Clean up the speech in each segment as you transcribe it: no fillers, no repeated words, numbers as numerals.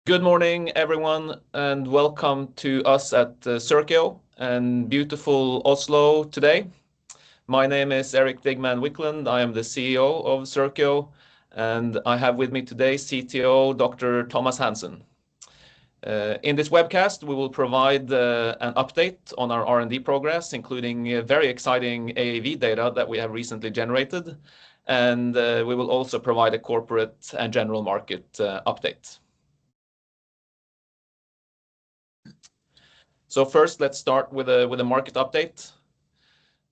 Good morning, everyone, and welcome to us at Circio and beautiful Oslo today. My name is Erik Digman Wiklund. I am the CEO of Circio, and I have with me today CTO Dr. Thomas Hansen. In this webcast, we will provide an update on our R&D progress, including very exciting AAV data that we have recently generated, and we will also provide a corporate and general market update. So first, let's start with a market update.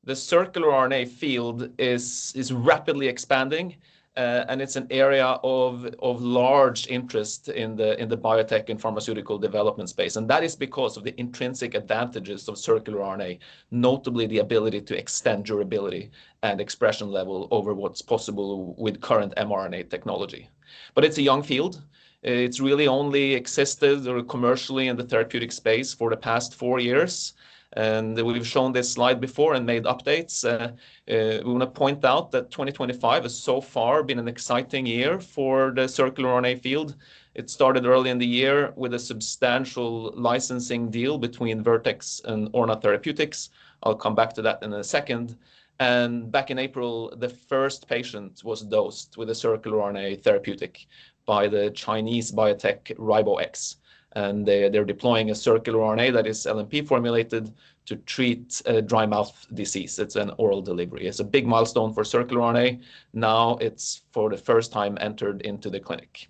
The circular RNA field is rapidly expanding, and it's an area of large interest in the biotech and pharmaceutical development space. And that is because of the intrinsic advantages of circular RNA, notably the ability to extend durability and expression level over what's possible with current mRNA technology. But it's a young field. It's really only existed commercially in the therapeutic space for the past 4 years. And we've shown this slide before and made updates. We want to point out that 2025 has so far been an exciting year for the circular RNA field. It started early in the year with a substantial licensing deal between Vertex and Orna Therapeutics. I'll come back to that in a second. And back in April, the first patient was dosed with a circular RNA therapeutic by the Chinese biotech RiboX. And they're deploying a circular RNA that is LNP formulated to treat dry mouth disease. It's an oral delivery. It's a big milestone for circular RNA. Now it's for the first time entered into the clinic.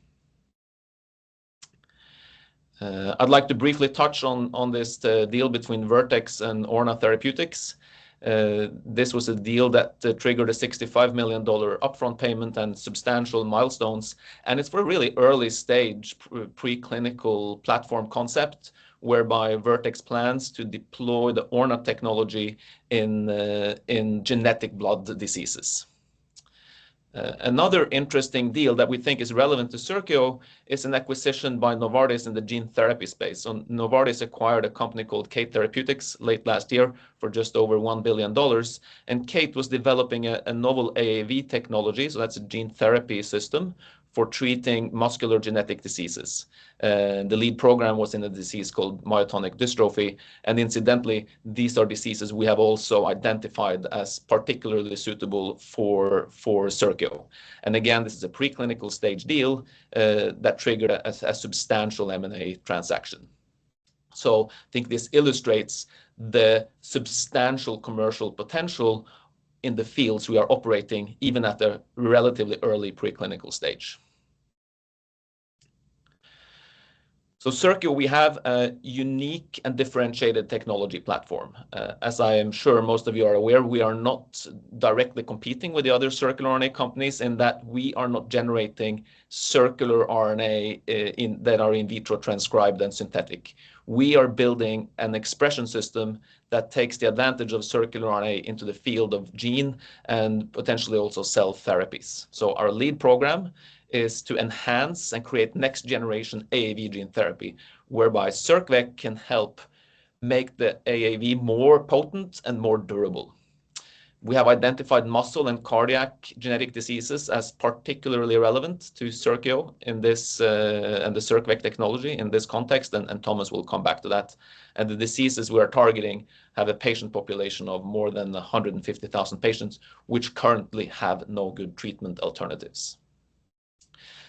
I'd like to briefly touch on this deal between Vertex and Orna Therapeutics. This was a deal that triggered a $65 million upfront payment and substantial milestones. And it's for a really early stage preclinical platform concept whereby Vertex plans to deploy the Orna technology in genetic blood diseases. Another interesting deal that we think is relevant to Circio is an acquisition by Novartis in the gene therapy space. So Novartis acquired a company called Kate Therapeutics late last year for just over $1 billion. And Kate was developing a novel AAV technology, so that's a gene therapy system for treating muscular genetic diseases. The lead program was in a disease called myotonic dystrophy. And incidentally, these are diseases we have also identified as particularly suitable for Circio. And again, this is a preclinical stage deal that triggered a substantial M&A transaction. So I think this illustrates the substantial commercial potential in the fields we are operating, even at a relatively early preclinical stage. So Circio, we have a unique and differentiated technology platform. As I am sure most of you are aware, we are not directly competing with the other circular RNA companies in that we are not generating circular RNA that are in vitro transcribed and synthetic. We are building an expression system that takes the advantage of circular RNA into the field of gene and potentially also cell therapies. So our lead program is to enhance and create next generation AAV gene therapy, whereby CircVec can help make the AAV more potent and more durable. We have identified muscle and cardiac genetic diseases as particularly relevant to Circio in this and the CircVec technology in this context, and Thomas will come back to that. And the diseases we are targeting have a patient population of more than 150,000 patients, which currently have no good treatment alternatives.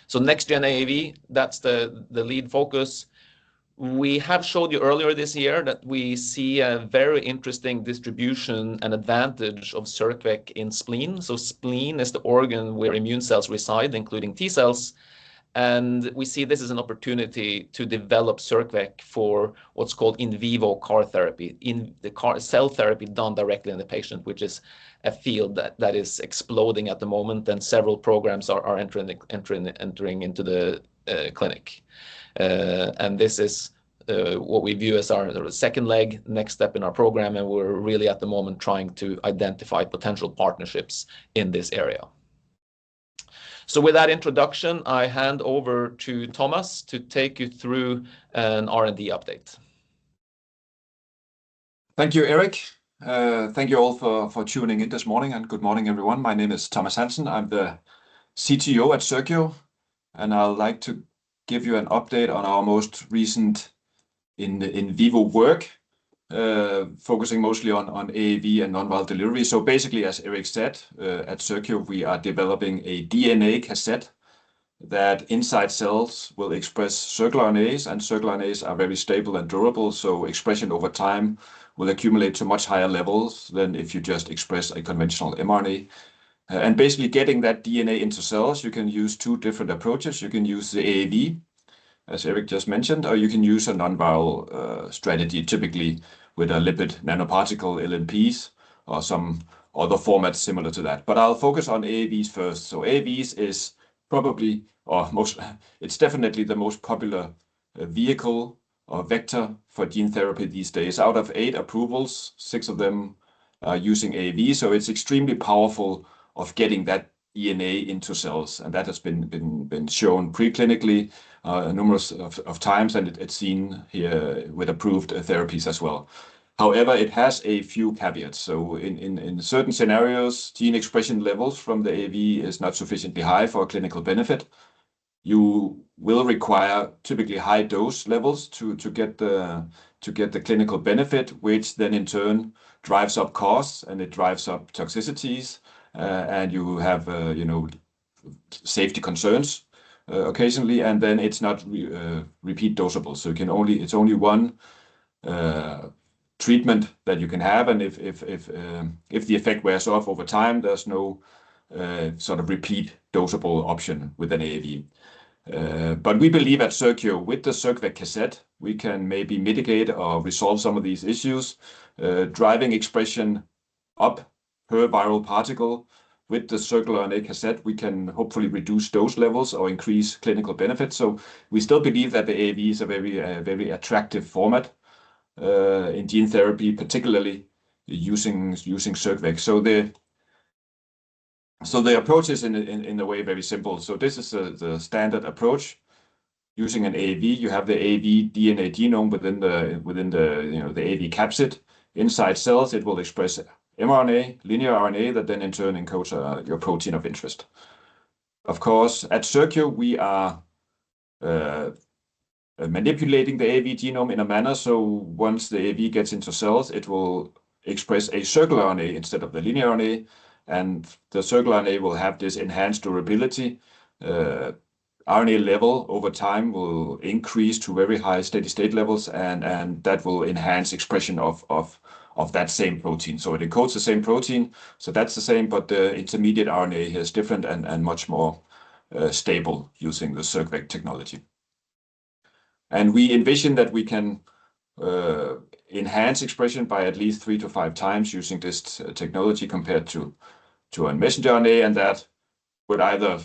So next-gen AAV, that's the lead focus. We have showed you earlier this year that we see a very interesting distribution and advantage of CircVec in spleen. So spleen is the organ where immune cells reside, including T cells. And we see this as an opportunity to develop CircVec for what's called in vivo CAR therapy, in the CAR cell therapy done directly in the patient, which is a field that is exploding at the moment, and several programs are entering into the clinic. And this is what we view as our second leg, next step in our program, and we're really at the moment trying to identify potential partnerships in this area. So with that introduction, I hand over to Thomas to take you through an R&D update. Thank you, Erik. Thank you all for tuning in this morning, and good morning, everyone. My name is Thomas Hansen. I'm the CTO at Circio, and I'd like to give you an update on our most recent in vivo work, focusing mostly on AAV and non-viral delivery. So basically, as Erik said, at Circio, we are developing a DNA cassette that inside cells will express circular RNAs, and circular RNAs are very stable and durable, so expression over time will accumulate to much higher levels than if you just express a conventional mRNA. And basically getting that DNA into cells, you can use two different approaches. You can use the AAV, as Erik just mentioned, or you can use a non-viral strategy, typically with a lipid nanoparticle, LNPs, or some other formats similar to that. But I'll focus on AAVs first. So AAVs is probably, it's definitely the most popular vehicle or vector for gene therapy these days. Out of 8 approvals, 6 of them are using AAV, so it's extremely powerful of getting that DNA into cells, and that has been shown preclinically numerous of times, and it's seen here with approved therapies as well. However, it has a few caveats. So in certain scenarios, gene expression levels from the AAV is not sufficiently high for clinical benefit. You will require typically high dose levels to get the clinical benefit, which then in turn drives up costs and it drives up toxicities, and you have safety concerns occasionally, and then it's not repeat dosable. So it's only one treatment that you can have, and if the effect wears off over time, there's no sort of repeat dosable option with an AAV. But we believe at Circio, with the CircVec cassette, we can maybe mitigate or resolve some of these issues, driving expression up per viral particle. With the circular RNA cassette, we can hopefully reduce dose levels or increase clinical benefits. So we still believe that the AAV is a very attractive format in gene therapy, particularly using CircVec. So the approach is in a way very simple. So this is the standard approach. Using an AAV, you have the AAV DNA genome within the AAV capsid. Inside cells, it will express mRNA, linear RNA, that then in turn encodes your protein of interest. Of course, at Circio, we are manipulating the AAV genome in a manner so once the AAV gets into cells, it will express a circular RNA instead of the linear RNA, and the circular RNA will have this enhanced durability. RNA level over time will increase to very high steady state levels, and that will enhance expression of that same protein. So it encodes the same protein, so that's the same, but the intermediate RNA here is different and much more stable using the CircVec technology. And we envision that we can enhance expression by at least 3 to 5 times using this technology compared to a messenger RNA, and that would either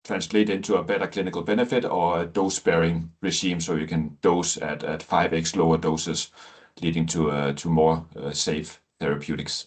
translate into a better clinical benefit or a dose-sparing regime, so you can dose at 5x lower doses, leading to more safe therapeutics.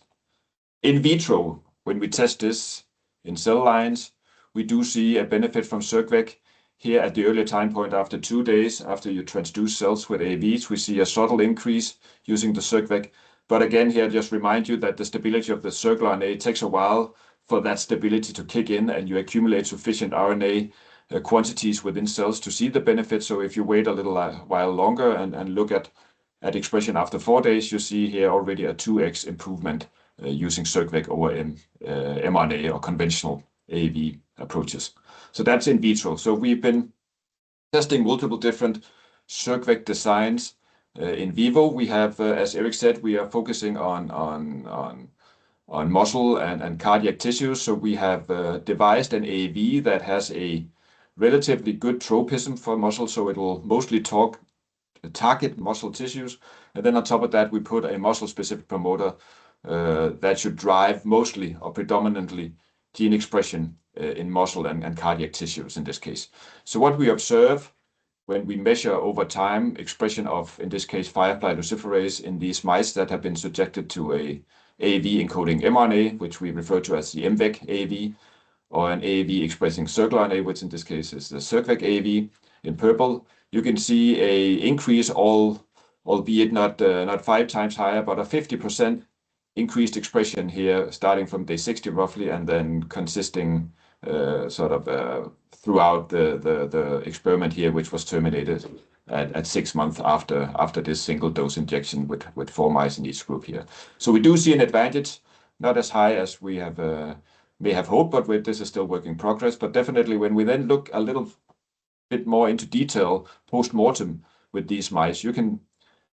In vitro, when we test this in cell lines, we do see a benefit from CircVec. Here at the earlier time point, after 2 days after you transduce cells with AAVs, we see a subtle increase using the CircVec. But again, here, just remind you that the stability of the circular RNA takes a while for that stability to kick in, and you accumulate sufficient RNA quantities within cells to see the benefit. So if you wait a little while longer and look at expression after 4 days, you see here already a 2x improvement using CircVec over mRNA or conventional AAV approaches. So that's in vitro. So we've been testing multiple different CircVec designs in vivo. We have, as Erik said, we are focusing on muscle and cardiac tissues. So we have devised an AAV that has a relatively good tropism for muscle, so it will mostly target muscle tissues. And then on top of that, we put a muscle-specific promoter that should drive mostly or predominantly gene expression in muscle and cardiac tissues in this case. So what we observe when we measure over time expression of, in this case, firefly luciferase in these mice that have been subjected to a AAV encoding mRNA, which we refer to as the MVEC AAV, or an AAV expressing circular RNA, which in this case is the CircVec AAV in purple. You can see a increase, albeit not 5 times higher, but a 50% increased expression here, starting from day 60 roughly, and then consisting throughout the experiment here, which was terminated at 6 months after this single dose injection with 4 mice in each group here. So we do see an advantage, not as high as we may have hoped, but this is still work in progress. But definitely when we then look a little bit more into detail post-mortem with these mice, you can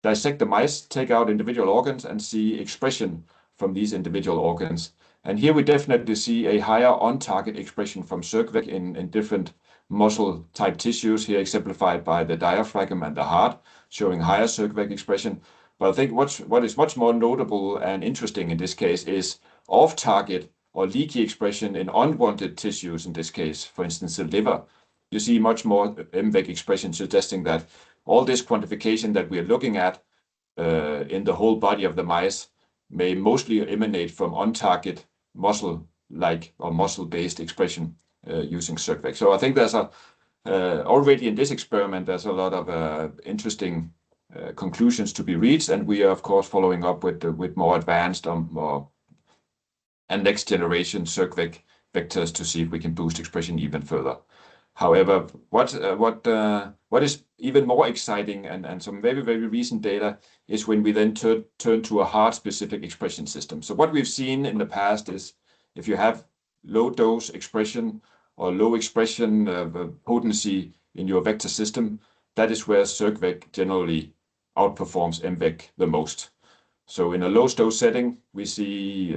dissect the mice, take out individual organs, and see expression from these individual organs. And here we definitely see a higher on-target expression from circVec in different muscle-type tissues, here exemplified by the diaphragm and the heart, showing higher circVec expression. But I think what is much more notable and interesting in this case is off-target or leaky expression in unwanted tissues, in this case, for instance, the liver. You see much more mVec expression, suggesting that all this quantification that we are looking at in the whole body of the mice may mostly emanate from on-target muscle-like or muscle-based expression using circVec. So I think there's already in this experiment, there's a lot of interesting conclusions to be reached, and we are of course following up with more advanced and next generation circVec vectors to see if we can boost expression even further. However, what is even more exciting and some very, very recent data is when we then turn to a heart-specific expression system. So what we've seen in the past is if you have low dose expression or low expression potency in your vector system, that is where circVec generally outperforms mVec the most. So in a low dose setting, we see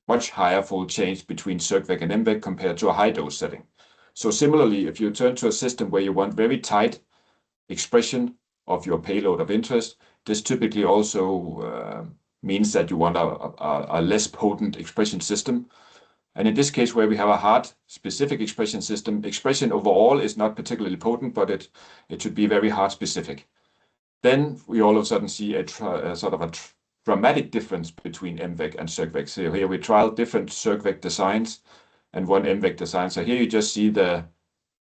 much higher fold change between circVec and mVec compared to a high dose setting. So similarly, if you turn to a system where you want very tight expression of your payload of interest, this typically also means that you want a less potent expression system. And in this case, where we have a heart-specific expression system, expression overall is not particularly potent, but it should be very heart-specific. Then we all of a sudden see a sort of a dramatic difference between mVec and circVec. So here we trial different circVec designs and one mVec design. So here you just see the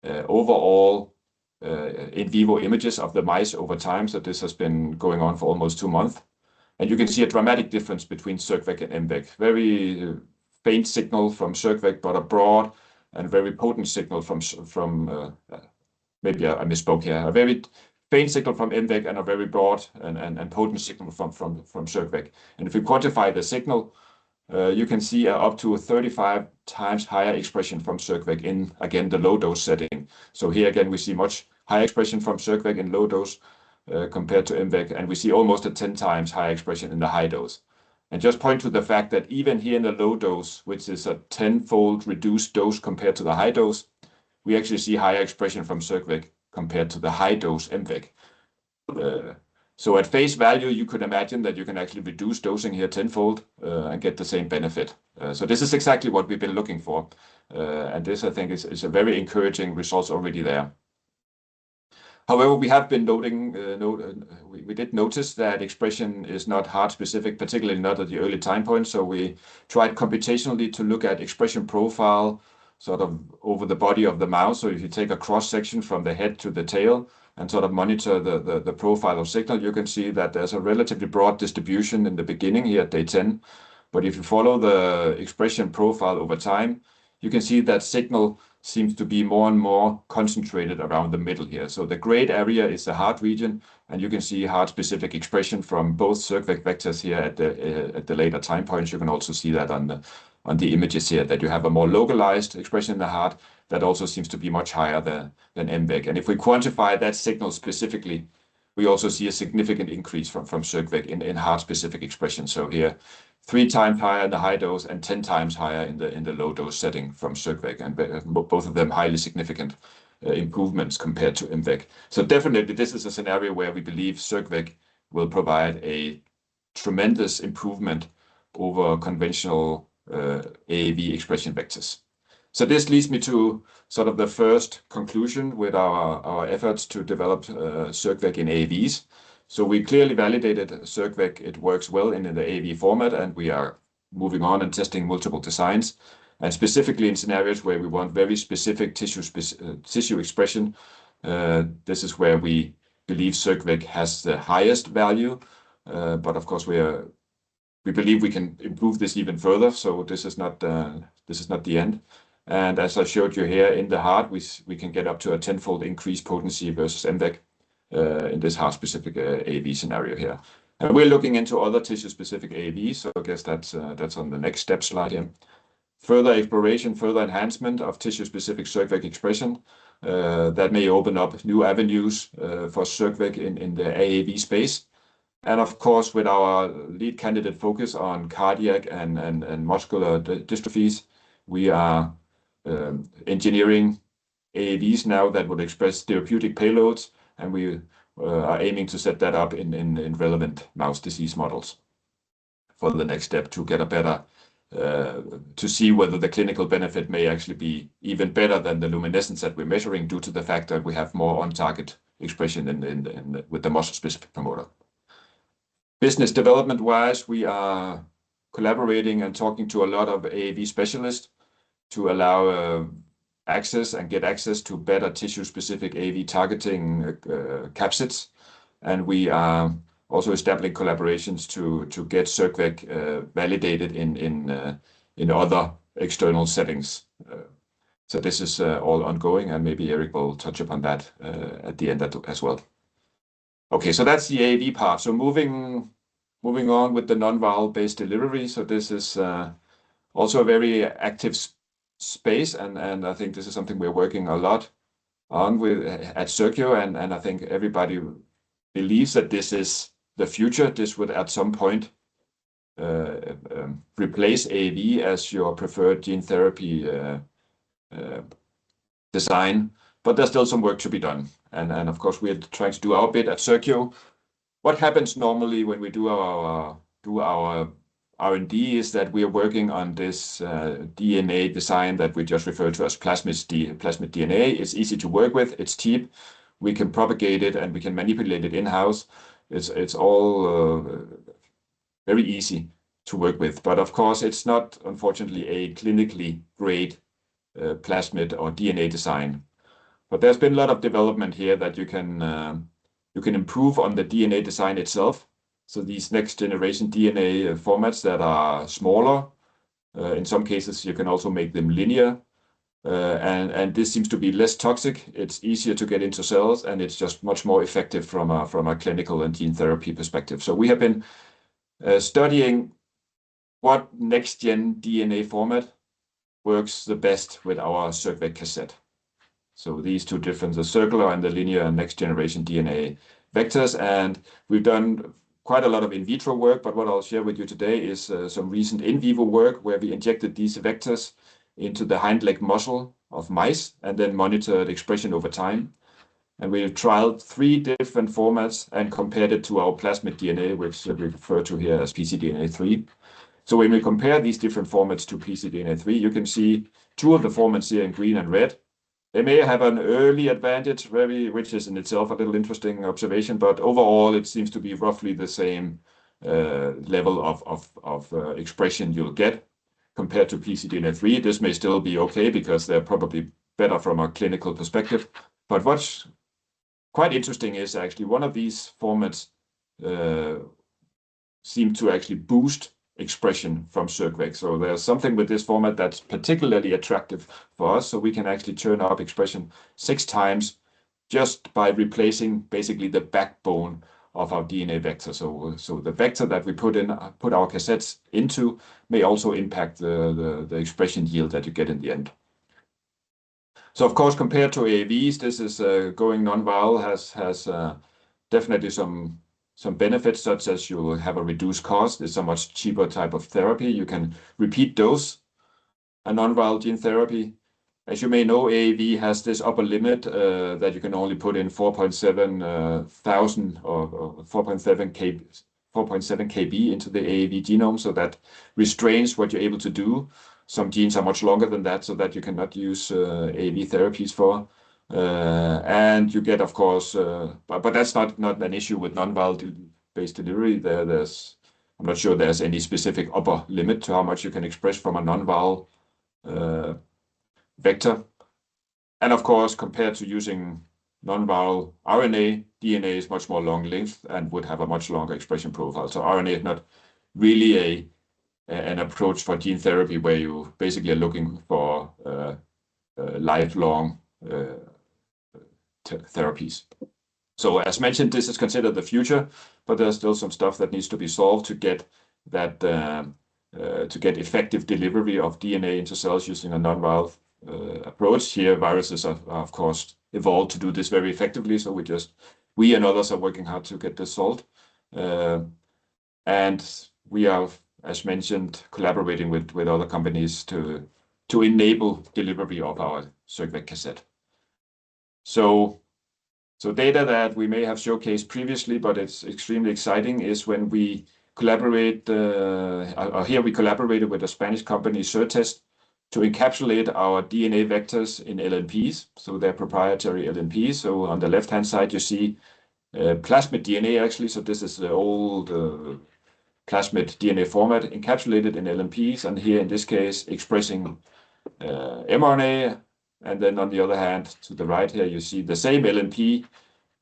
overall in vivo images of the mice over time. So this has been going on for almost 2 months. And you can see a dramatic difference between circVec and mVec. Very faint signal from circVec, but a broad and very potent signal from maybe I misspoke here. A very faint signal from mVec and a very broad and potent signal from circVec. And if you quantify the signal, you can see up to 35 times higher expression from circVec in, again, the low dose setting. So here again, we see much higher expression from circVec in low dose compared to mVec, and we see almost a 10 times higher expression in the high dose. And just point to the fact that even here in the low dose, which is a 10-fold reduced dose compared to the high dose, we actually see higher expression from circVec compared to the high dose mVec. So at face value, you could imagine that you can actually reduce dosing here 10-fold and get the same benefit. So this is exactly what we've been looking for. And this, I think, is a very encouraging results already there. However, we have been noting, we did notice that expression is not heart-specific, particularly not at the early time point. So we tried computationally to look at expression profile sort of over the body of the mouse. So if you take a cross-section from the head to the tail, and sort of monitor the profile of signal, you can see that there's a relatively broad distribution in the beginning here at day 10. But if you follow the expression profile over time, you can see that signal seems to be more and more concentrated around the middle here. So the gray area is the heart region, and you can see heart-specific expression from both circVec vectors here at the later time points. You can also see that on the images here, that you have a more localized expression in the heart that also seems to be much higher than mVec. And if we quantify that signal specifically, we also see a significant increase from circVec in heart-specific expression. So here, 3 times higher in the high dose and 10 times higher in the low dose setting from circVec, and both of them highly significant improvements compared to mVec. So definitely this is a scenario where we believe circVec will provide a tremendous improvement over conventional AAV expression vectors. So this leads me to sort of the first conclusion with our efforts to develop circVec in AAVs. So we clearly validated circVec, it works well in the AAV format, and we are moving on and testing multiple designs, and specifically in scenarios where we want very specific tissue expression. This is where we believe circVec has the highest value, but of course we believe we can improve this even further. So this is not the end. And as I showed you here in the heart, we can get up to a 10-fold increased potency versus MVEC in this heart-specific AAV scenario here. And we're looking into other tissue-specific AAVs, so I guess that's on the next step slide here. Further exploration, further enhancement of tissue-specific circVec expression that may open up new avenues for circVec in the AAV space. And of course, with our lead candidate focus on cardiac and muscular dystrophies, we are engineering AAVs now that would express therapeutic payloads, and we are aiming to set that up in relevant mouse disease models for the next step to get a better to see whether the clinical benefit may actually be even better than the luminescence that we're measuring due to the fact that we have more on-target expression with the muscle-specific promoter. Business development-wise, we are collaborating and talking to a lot of AAV specialists to allow access and get access to better tissue-specific AAV targeting capsids. And we are also establishing collaborations to get circVec validated in other external settings. So this is all ongoing, and maybe Eric will touch upon that at the end as well. Okay, so that's the AAV part. So moving on with the non-viral based delivery. So this is also a very active space, and I think this is something we're working a lot on at Circio, and I think everybody believes that this is the future. This would at some point replace AAV as your preferred gene therapy design, but there's still some work to be done. And of course, we're trying to do our bit at Circio. What happens normally when we do our R&D is that we are working on this DNA design that we just referred to as plasmid DNA. It's easy to work with. It's cheap. We can propagate it and we can manipulate it in-house. It's all very easy to work with. But of course, it's not, unfortunately, a clinically great plasmid or DNA design. But there's been a lot of development here that you can improve on the DNA design itself. So these next generation DNA formats that are smaller, in some cases you can also make them linear, and this seems to be less toxic. It's easier to get into cells, and it's just much more effective from a clinical and gene therapy perspective. So we have been studying what next gen DNA format works the best with our circVec cassette. So these two different, the circular and the linear and next generation DNA vectors, and we've done quite a lot of in vitro work, but what I'll share with you today is some recent in vivo work where we injected these vectors into the hind leg muscle of mice and then monitored expression over time. And we trialed 3 different formats and compared it to our plasmid DNA, which we refer to here as pcDNA3. So when we compare these different formats to pcDNA3, you can see 2 of the formats here in green and red. They may have an early advantage, which is in itself a little interesting observation, but overall it seems to be roughly the same level of expression you'll get compared to pcDNA3. This may still be okay because they're probably better from a clinical perspective. But what's quite interesting is actually one of these formats seem to actually boost expression from circVec. So there's something with this format that's particularly attractive for us. So we can actually turn up expression 6 times just by replacing basically the backbone of our DNA vector. So the vector that we put our cassettes into may also impact the expression yield that you get in the end. So of course, compared to AAVs, this is going non-viral has definitely some benefits, such as you will have a reduced cost. It's a much cheaper type of therapy. You can repeat dose a non-viral gene therapy. As you may know, AAV has this upper limit that you can only put in 4.7 thousand or 4.7 kb into the AAV genome, so that restrains what you're able to do. Some genes are much longer than that, so that you cannot use AAV therapies for. And you get, of course, but that's not an issue with non-viral based delivery. I'm not sure there's any specific upper limit to how much you can express from a non-viral vector. And of course, compared to using non-viral RNA, DNA is much more long-lived and would have a much longer expression profile. So RNA is not really an approach for gene therapy where you basically are looking for lifelong therapies. So as mentioned, this is considered the future, but there's still some stuff that needs to be solved to get that to get effective delivery of DNA into cells using a non-viral approach. Here, viruses are of course evolved to do this very effectively. So we and others are working hard to get this solved, and we are, as mentioned, collaborating with other companies to enable delivery of our circVec cassette. So data that we may have showcased previously, but it's extremely exciting, is when we collaborate. Here we collaborated with a Spanish company, Circio, to encapsulate our DNA vectors in LNPs, so they're proprietary LNPs. So on the left-hand side, you see plasmid DNA actually. So this is the old plasmid DNA format encapsulated in LNPs, and here in this case expressing mRNA. And then on the other hand, to the right here, you see the same LNP,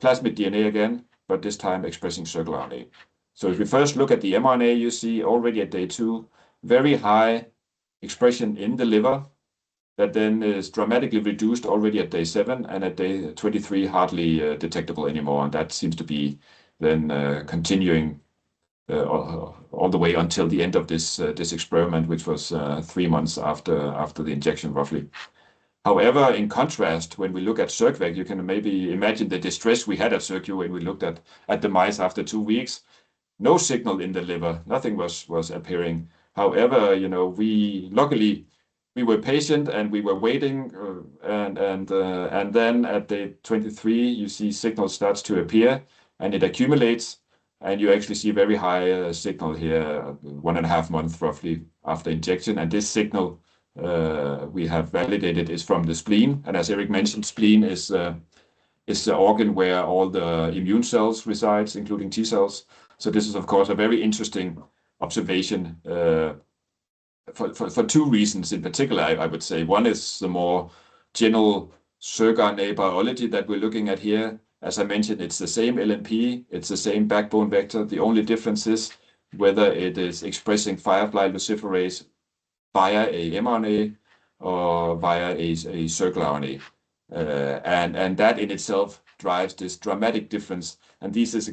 plasmid DNA again, but this time expressing circular RNA. So if we first look at the mRNA, you see already at day 2, very high expression in the liver that then is dramatically reduced already at day 7, and at day 23 hardly detectable anymore. And that seems to be then continuing all the way until the end of this experiment, which was 3 months after the injection, roughly. However, in contrast, when we look at circVec, you can maybe imagine the distress we had at Circio when we looked at the mice after 2 weeks. No signal in the liver, nothing was appearing. However, luckily we were patient and we were waiting, and then at day 23 you see signal starts to appear and it accumulates, and you actually see very high signal here, 1.5 months roughly after injection. And this signal we have validated is from the spleen, and as Erik mentioned, spleen is the organ where all the immune cells resides, including T cells. So this is of course a very interesting observation for 2 reasons in particular. I would say one is the more general circRNA biology that we're looking at here. As I mentioned, it's the same LNP, it's the same backbone vector. The only difference is whether it is expressing firefly luciferase via a mRNA or via a circular RNA. And that in itself drives this dramatic difference. And this is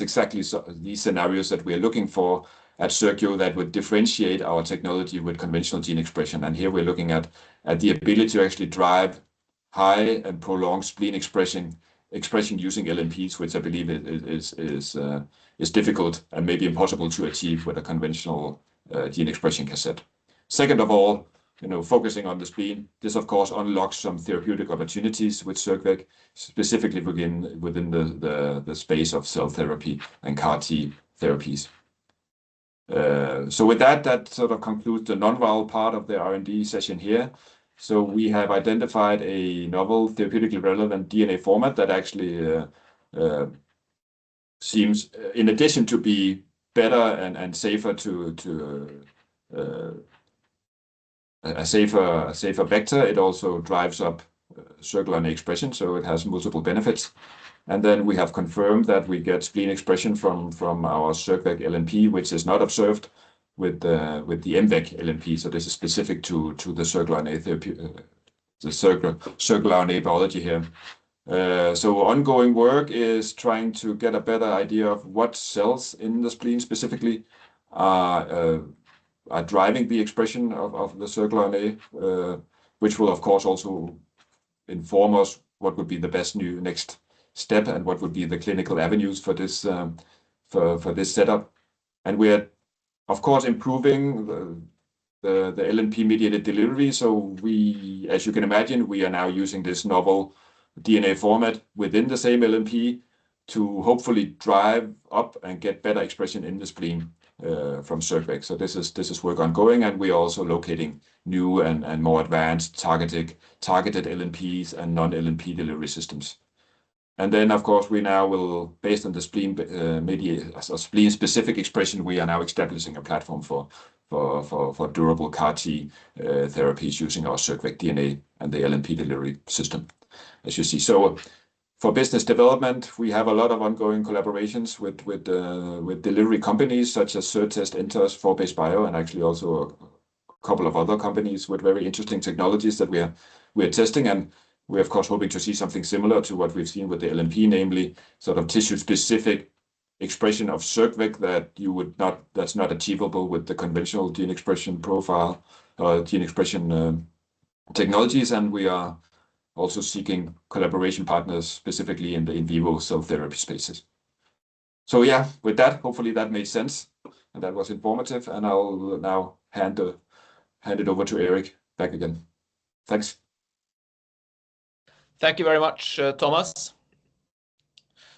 exactly these scenarios that we're looking for at Circio that would differentiate our technology with conventional gene expression. And here we're looking at the ability to actually drive high and prolonged spleen expression using LNPs, which I believe is difficult and maybe impossible to achieve with a conventional gene expression cassette. Second of all, focusing on the spleen, this of course unlocks some therapeutic opportunities with circVec, specifically within the space of cell therapy and CAR-T therapies. So with that sort of concludes the non-viral part of the R&D session here. So we have identified a novel therapeutically relevant DNA format that actually seems, in addition to be better and safer a safer vector, it also drives up circular RNA expression, so it has multiple benefits. And then we have confirmed that we get spleen expression from our circVec LNP, which is not observed with the mVec LNP. So this is specific to the circular RNA therapy, the circular RNA biology here. So ongoing work is trying to get a better idea of what cells in the spleen specifically are driving the expression of the circular RNA, which will of course also inform us what would be the best next step and what would be the clinical avenues for this for this setup. And we're of course improving the LNP mediated delivery. So as you can imagine, we are now using this novel DNA format within the same LNP to hopefully drive up and get better expression in the spleen from circVec. So this is work ongoing, and we are also locating new and more advanced targeted LNPs and non-LNP delivery systems. And then of course we now will, based on the spleen spleen specific expression, we are now establishing a platform for durable CAR-T therapies using our circVec DNA and the LNP delivery system, as you see. So For business development, we have a lot of ongoing collaborations with delivery companies such as Certest, Entos, 4Base Bio, and actually also a couple of other companies with very interesting technologies that we are testing. And we're of course hoping to see something similar to what we've seen with the LNP, namely sort of tissue-specific expression of circVec that's not achievable with the conventional gene expression profile or gene expression technologies. And we are also seeking collaboration partners specifically in the in vivo cell therapy spaces. So yeah, with that, hopefully that made sense and that was informative. And I'll now hand it over to Erik back again. Thanks. Thank you very much, Thomas.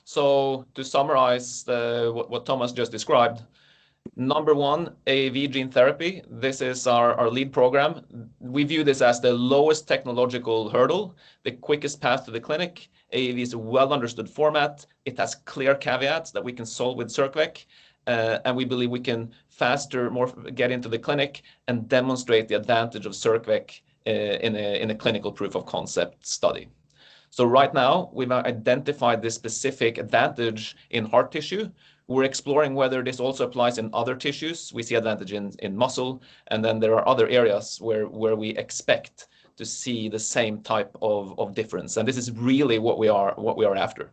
So to summarize what Thomas just described, number one, AAV gene therapy. This is our lead program. We view this as the lowest technological hurdle, the quickest path to the clinic. AAV is a well understood format. It has clear caveats that we can solve with circVec. And we believe we can more get into the clinic and demonstrate the advantage of circVec in a clinical proof of concept study. So right now, we've identified this specific advantage in heart tissue. We're exploring whether this also applies in other tissues. We see advantage in muscle, and then there are other areas where we expect to see the same type of difference. And this is really what we are after.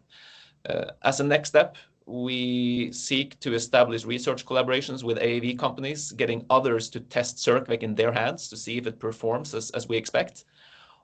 As a next step, we seek to establish research collaborations with AAV companies, getting others to test circVec in their hands to see if it performs as we expect.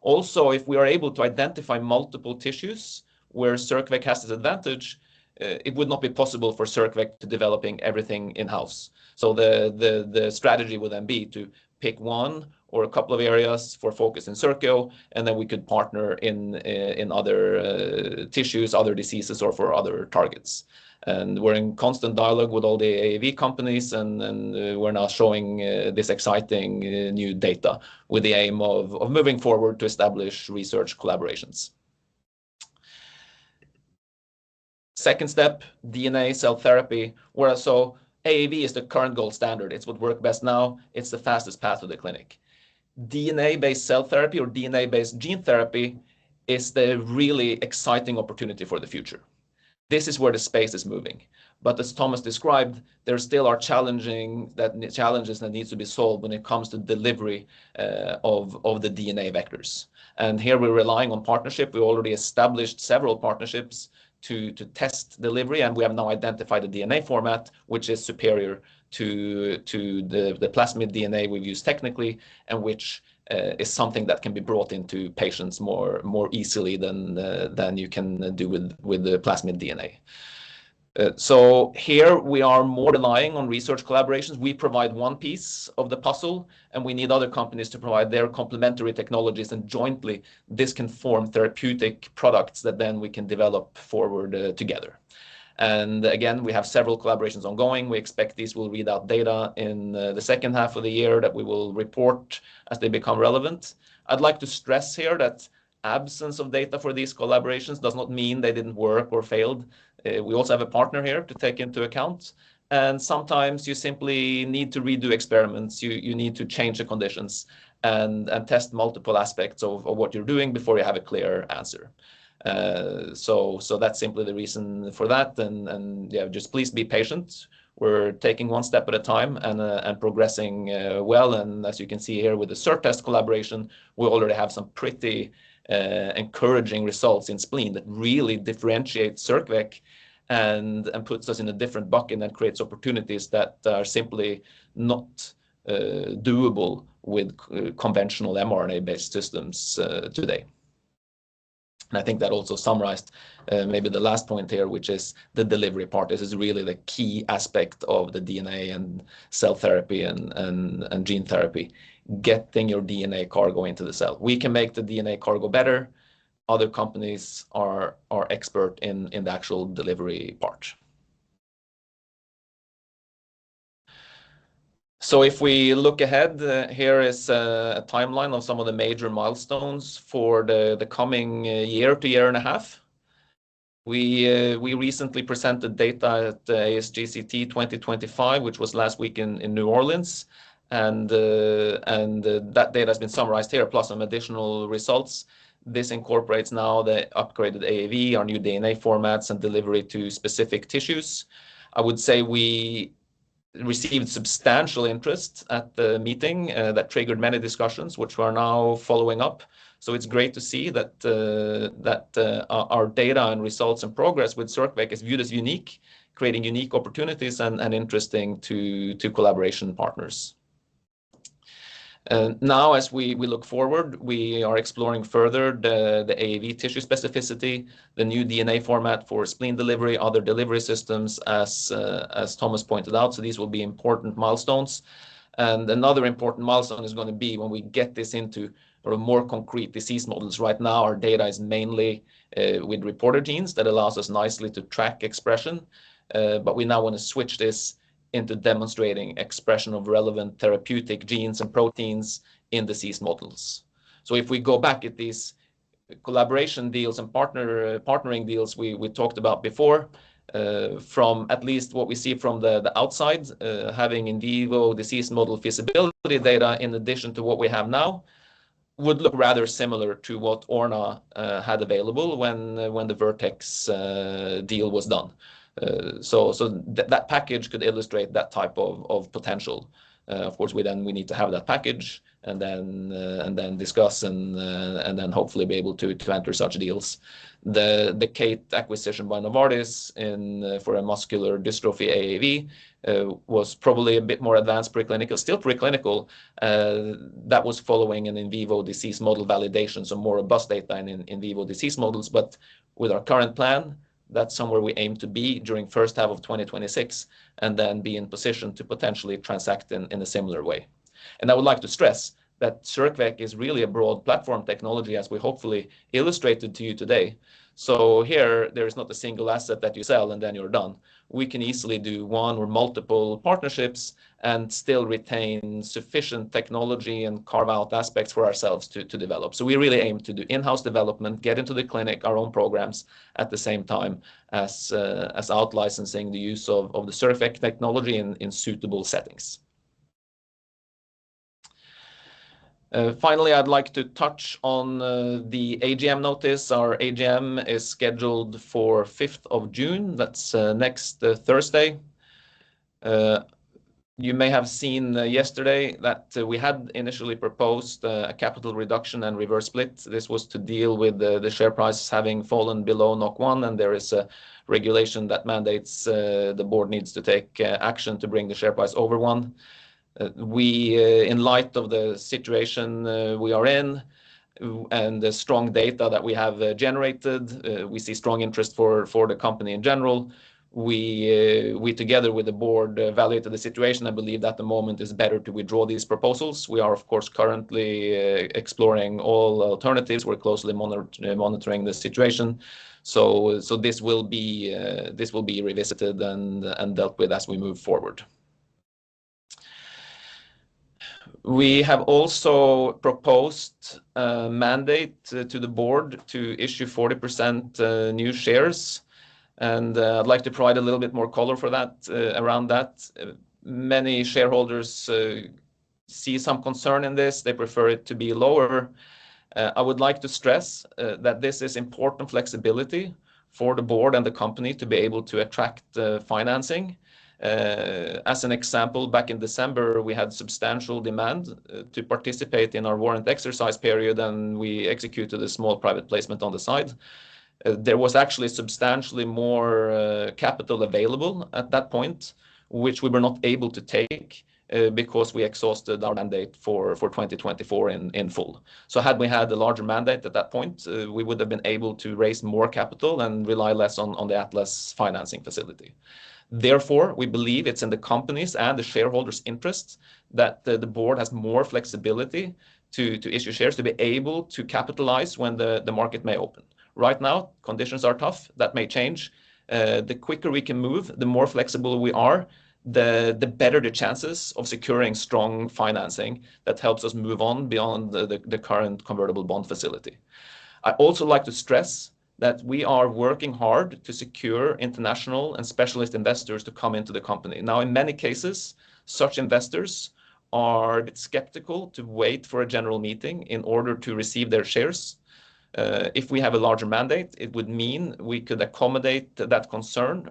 Also, if we are able to identify multiple tissues where circVec has this advantage, it would not be possible for circVec to developing everything in-house. So the strategy would then be to pick one or a couple of areas for focus in Circio, and then we could partner in other tissues, other diseases, or for other targets. And we're in constant dialogue with all the AAV companies, and we're now showing this exciting new data with the aim of moving forward to establish research collaborations. Second step, DNA cell therapy, where so AAV is the current gold standard. It's what works best now. It's the fastest path to the clinic. DNA-based cell therapy or DNA-based gene therapy is the really exciting opportunity for the future. This is where the space is moving. But as Thomas described, there still are challenges that need to be solved when it comes to delivery of the DNA vectors. And here we're relying on partnership. We already established several partnerships to test delivery, and we have now identified a DNA format which is superior to the plasmid DNA we've used technically, and which is something that can be brought into patients more easily than you can do with the plasmid DNA. So here we are more relying on research collaborations. We provide one piece of the puzzle, and we need other companies to provide their complementary technologies, and jointly this can form therapeutic products that then we can develop forward together. And again, we have several collaborations ongoing. We expect these will read out data in the second half of the year that we will report as they become relevant. I'd like to stress here that absence of data for these collaborations does not mean they didn't work or failed. We also have a partner here to take into account. And sometimes you simply need to redo experiments. You need to change the conditions and test multiple aspects of what you're doing before you have a clear answer. So that's simply the reason for that. And yeah, just please be patient. We're taking one step at a time and progressing well. And as you can see here with the Certest collaboration, we already have some pretty encouraging results in spleen that really differentiate circVec and puts us in a different bucket and creates opportunities that are simply not doable with conventional mRNA-based systems today. And I think that also summarized maybe the last point here, which is the delivery part. This is really the key aspect of the DNA and cell therapy and gene therapy, getting your DNA cargo into the cell. We can make the DNA cargo better. Other companies are expert in the actual delivery part. So if we look ahead, here is a timeline of some of the major milestones for the coming year to year and a half. We recently presented data at ASGCT 2025, which was last week in New Orleans. And that data has been summarized here, plus some additional results. This incorporates now the upgraded AAV, our new DNA formats, and delivery to specific tissues. I would say we received substantial interest at the meeting that triggered many discussions, which we are now following up. So it's great to see that our data and results and progress with circVec is viewed as unique, creating unique opportunities and interesting to collaboration partners. Now, as we look forward, we are exploring further the AAV tissue specificity, the new DNA format for spleen delivery, other delivery systems, as Thomas pointed out. So these will be important milestones. And another important milestone is going to be when we get this into more concrete disease models. Right now, our data is mainly with reporter genes that allows us nicely to track expression. But we now want to switch this into demonstrating expression of relevant therapeutic genes and proteins in disease models. So if we go back at these collaboration deals and partnering deals we talked about before, from at least what we see from the outside, having in vivo disease model feasibility data in addition to what we have now, would look rather similar to what Orna had available when the Vertex deal was done. So that package could illustrate that type of potential. Of course, we need to have that package and then discuss and then hopefully be able to enter such deals. The Kate acquisition by Novartis for a muscular dystrophy AAV was probably a bit more advanced preclinical, still preclinical. That was following an in vivo disease model validation, so more robust data in vivo disease models. But with our current plan, that's somewhere we aim to be during first half of 2026, and then be in position to potentially transact in a similar way. And I would like to stress that circVec is really a broad platform technology, as we hopefully illustrated to you today. So here, there is not a single asset that you sell and then you're done. We can easily do one or multiple partnerships and still retain sufficient technology and carve out aspects for ourselves to develop. So we really aim to do in-house development, get into the clinic, our own programs, at the same time as out-licensing the use of the circVec technology in suitable settings. Finally, I'd like to touch on the AGM notice. Our AGM is scheduled for 5th of June. That's next Thursday. You may have seen yesterday that we had initially proposed a capital reduction and reverse split. This was to deal with the share price having fallen below 1, and there is a regulation that mandates the board needs to take action to bring the share price over 1. In light of the situation we are in and the strong data that we have generated, we see strong interest for the company in general. We together with the board evaluated the situation. I believe that the moment is better to withdraw these proposals. We are, of course, currently exploring all alternatives. We're closely monitoring the situation. So this will be revisited and dealt with as we move forward. We have also proposed a mandate to the board to issue 40% new shares. And I'd like to provide a little bit more color for that, around that. Many shareholders see some concern in this. They prefer it to be lower. I would like to stress that this is important flexibility for the board and the company to be able to attract financing. As an example, back in December, we had substantial demand to participate in our warrant exercise period, and we executed a small private placement on the side. There was actually substantially more capital available at that point, which we were not able to take because we exhausted our mandate for 2024 in full. So had we had a larger mandate at that point, we would have been able to raise more capital and rely less on the Atlas financing facility. Therefore, we believe it's in the company's and the shareholders' interests that the board has more flexibility to issue shares to be able to capitalize when the market may open. Right now, conditions are tough. That may change. The quicker we can move, the more flexible we are, the better the chances of securing strong financing that helps us move on beyond the current convertible bond facility. I also like to stress that we are working hard to secure international and specialist investors to come into the company. Now, in many cases, such investors are a bit skeptical to wait for a general meeting in order to receive their shares. If we have a larger mandate, it would mean we could accommodate that concern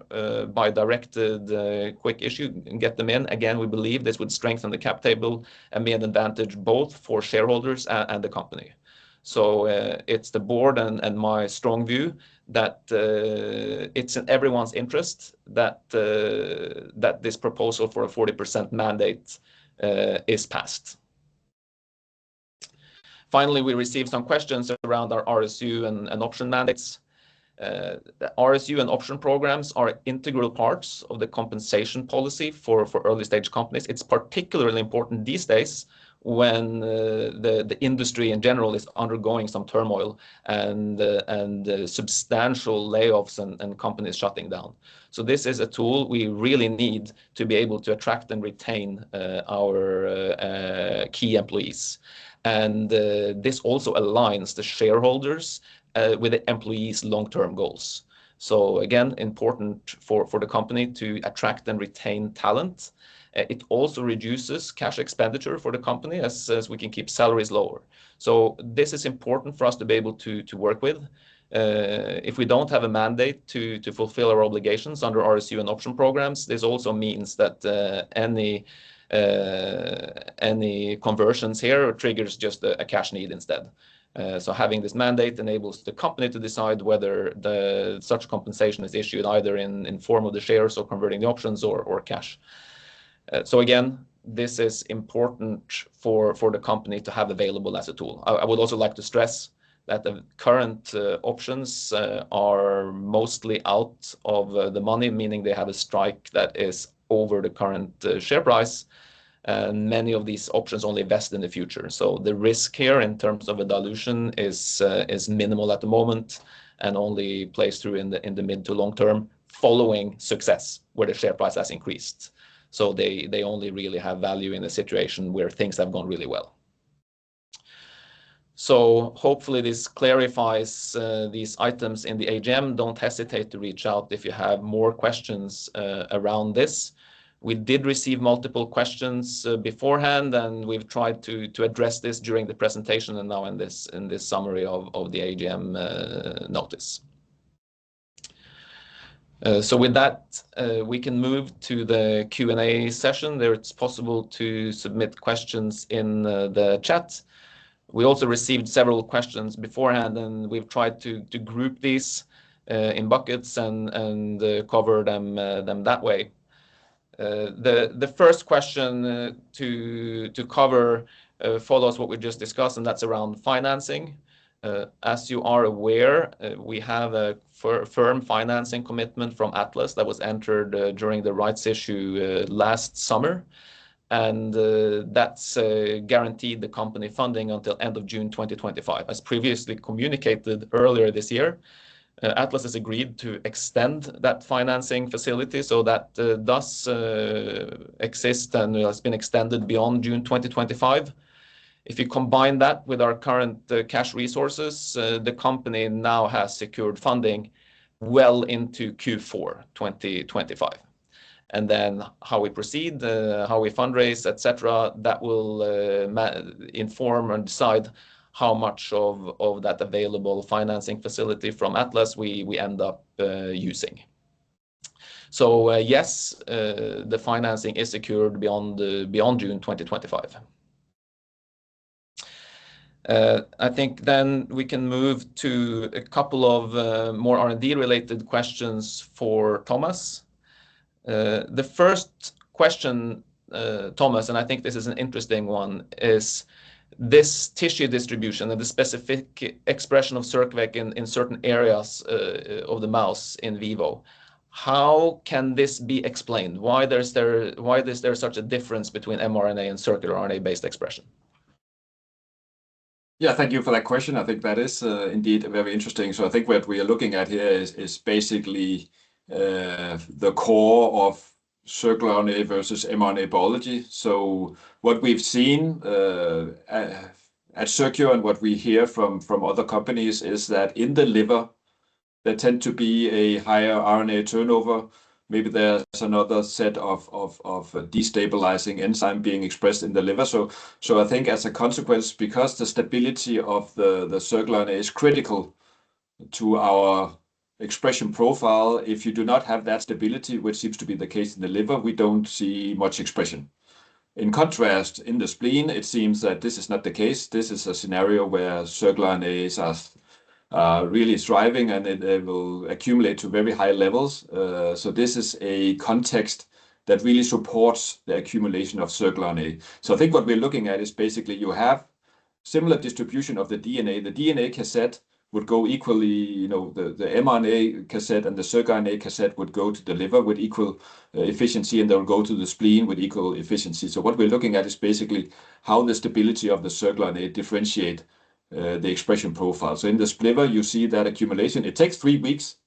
by directed quick issue and get them in. Again, we believe this would strengthen the cap table and be an advantage both for shareholders and the company. So it's the board and my strong view that it's in everyone's interest that this proposal for a 40% mandate is passed. Finally, we received some questions around our RSU and option mandates. The RSU and option programs are integral parts of the compensation policy for early stage companies. It's particularly important these days when the industry in general is undergoing some turmoil and substantial layoffs and companies shutting down. So this is a tool we really need to be able to attract and retain our key employees. And this also aligns the shareholders with the employees' long-term goals. So again, important for the company to attract and retain talent. It also reduces cash expenditure for the company as we can keep salaries lower. So this is important for us to be able to work with. If we don't have a mandate to fulfill our obligations under RSU and option programs, this also means that any conversions here triggers just a cash need instead. So having this mandate enables the company to decide whether such compensation is issued either in form of the shares or converting the options or cash. So again, this is important for the company to have available as a tool. I would also like to stress that the current options are mostly out of the money, meaning they have a strike that is over the current share price. And many of these options only vest in the future. So the risk here in terms of a dilution is minimal at the moment and only plays through in the mid to long term following success where the share price has increased. So they only really have value in a situation where things have gone really well. So hopefully this clarifies these items in the AGM. Don't hesitate to reach out if you have more questions around this. We did receive multiple questions beforehand, and we've tried to address this during the presentation and now in this summary of the AGM notice. So with that, we can move to the Q&A session. There it's possible to submit questions in the chat. We also received several questions beforehand, and we've tried to group these in buckets and cover them that way. The first question to cover follows what we just discussed, and that's around financing. As you are aware, we have a firm financing commitment from Atlas that was entered during the rights issue last summer. And that's guaranteed the company funding until end of June 2025. As previously communicated earlier this year, Atlas has agreed to extend that financing facility, so that does exist and has been extended beyond June 2025. If you combine that with our current cash resources, the company now has secured funding well into Q4 2025 . And then how we proceed, how we fundraise, etc., that will inform and decide how much of that available financing facility from Atlas we end up using. So yes, the financing is secured beyond June 2025. I think then we can move to a couple of more R&D related questions for Thomas. The first question, Thomas, and I think this is an interesting one, is this tissue distribution and the specific expression of circVec in certain areas of the mouse in vivo. How can this be explained? Why is there such a difference between mRNA and circular RNA-based expression? Yeah, thank you for that question. I think that is indeed very interesting. So I think what we are looking at here is basically the core of circular RNA versus mRNA biology. So what we've seen at Circio and what we hear from other companies is that in the liver, there tend to be a higher RNA turnover maybe there's another set of destabilizing enzyme being expressed in the liver. So I think as a consequence, because the stability of the circular RNA is critical to our expression profile, if you do not have that stability, which seems to be the case in the liver, we don't see much expression. In contrast, in the spleen, it seems that this is not the case. This is a scenario where circular RNAs are really thriving, and they will accumulate to very high levels. So this is a context that really supports the accumulation of circular RNA. So I think what we're looking at is basically you have similar distribution of the DNA. The DNA cassette would go equally, the mRNA cassette and the circRNA cassette would go to the liver with equal efficiency, and they'll go to the spleen with equal efficiency. So what we're looking at is basically how the stability of the circRNA differentiate the expression profile. So in the liver, you see that accumulation. It takes 3 weeks.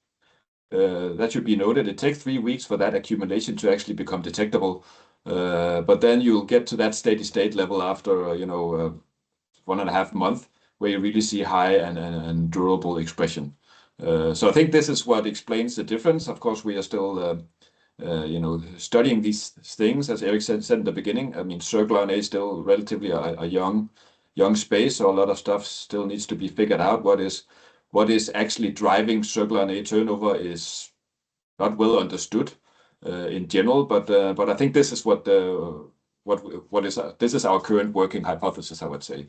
That should be noted. It takes 3 weeks for that accumulation to actually become detectable. But then you'll get to that steady state level after, 1.5 months, where you really see high and durable expression. So I think this is what explains the difference. Of course, we are still, studying these things, as Erik said in the beginning. I mean, circular RNA is still relatively a young space, so a lot of stuff still needs to be figured out. What is actually driving circular RNA turnover is not well understood in general, but I think this is this is our current working hypothesis, I would say,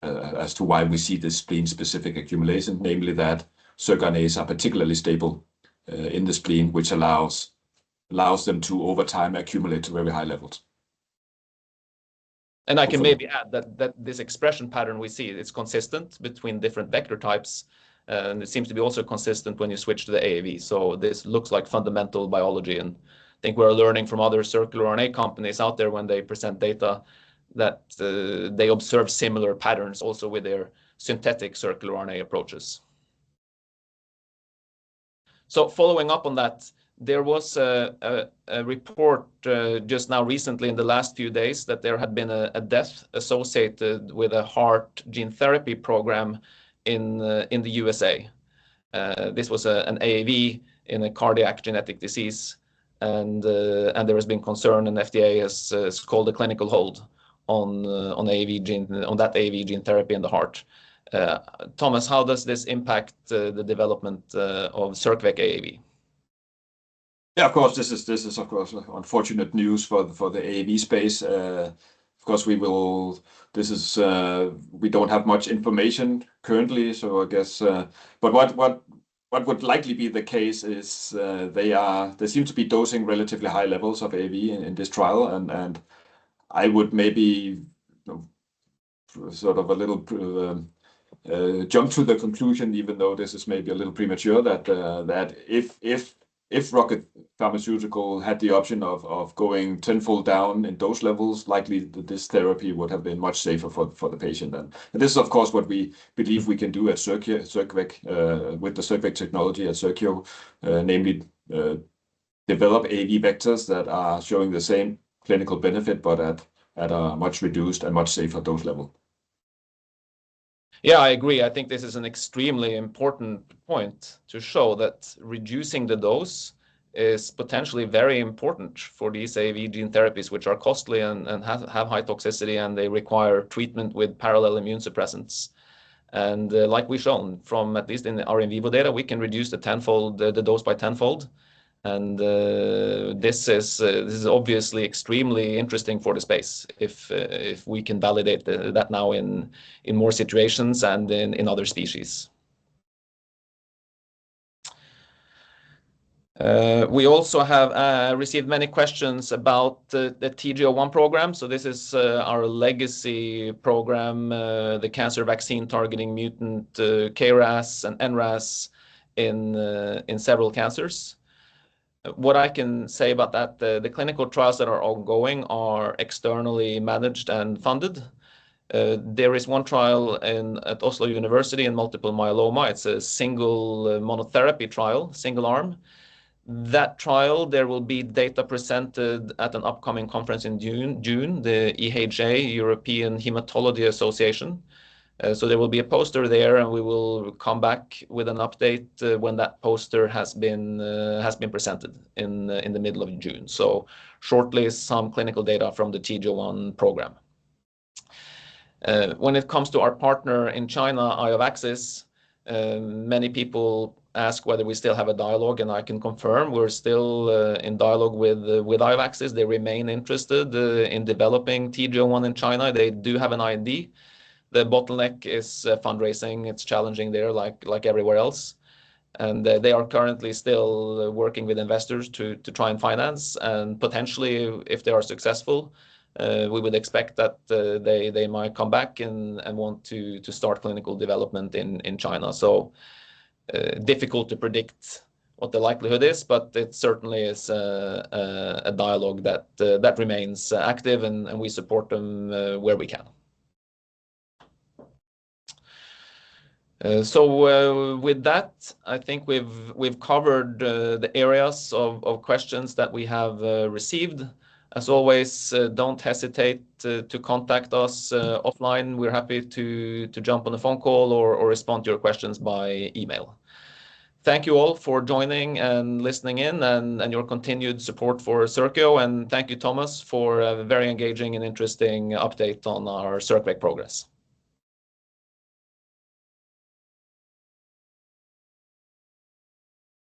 as to why we see this spleen-specific accumulation, namely that circRNAs are particularly stable in the spleen, which allows them to over time accumulate to very high levels. And I can maybe add that this expression pattern we see, it's consistent between different vector types, and it seems to be also consistent when you switch to the AAV. So this looks like fundamental biology, and I think we're learning from other circular RNA companies out there when they present data that they observe similar patterns also with their synthetic circular RNA approaches. So following up on that, there was a report just now recently in the last few days that there had been a death associated with a heart gene therapy program in the USA. This was an AAV in a cardiac genetic disease, and there has been concern, and FDA has called a clinical hold on that AAV gene therapy in the heart. Thomas, how does this impact the development of circVec AAV? Yeah, of course, this is of course unfortunate news for the AAV space. Of course, we don't have much information currently, so I guess. But what would likely be the case is they seem to be dosing relatively high levels of AAV in this trial, and I would maybe sort of a little jump to the conclusion, even though this is maybe a little premature, that if Rocket Pharmaceutical had the option of going tenfold down in dose levels, likely this therapy would have been much safer for the patient. And this is, of course, what we believe we can do at circVec with the circVec technology at Circio, namely develop AAV vectors that are showing the same clinical benefit, but at a much reduced and much safer dose level. Yeah, I agree. I think this is an extremely important point to show that reducing the dose is potentially very important for these AAV gene therapies, which are costly and have high toxicity, and they require treatment with parallel immune suppressants. And like we've shown from at least in our in vivo data, we can reduce the dose by tenfold. And this is obviously extremely interesting for the space if we can validate that now in more situations and in other species. We also have received many questions about the TG01 program. So this is our legacy program, the cancer vaccine targeting mutant KRAS and NRAS in several cancers. What I can say about that, the clinical trials that are ongoing are externally managed and funded. There is one trial at Oslo University in multiple myeloma. It's a single monotherapy trial, single arm. That trial, there will be data presented at an upcoming conference in June, the EHA, European Hematology Association. So there will be a poster there, and we will come back with an update when that poster has been presented in the middle of June. So shortly, some clinical data from the TJ1 program. When it comes to our partner in China, Iovaxis, many people ask whether we still have a dialogue, and I can confirm we're still in dialogue with Iovaxis. They remain interested in developing TJ1 in China. They do have an IND. The bottleneck is fundraising. It's challenging there, like everywhere else. And they are currently still working with investors to try and finance. And potentially, if they are successful, we would expect that they might come back and want to start clinical development in China. So difficult to predict what the likelihood is, but it certainly is a dialogue that remains active, and we support them where we can. With that, I think we've covered the areas of questions that we have received. As always, don't hesitate to contact us offline. We're happy to jump on a phone call or respond to your questions by email. Thank you all for joining and listening in, and your continued support for Circio. And thank you, Thomas, for a very engaging and interesting update on our circVec progress.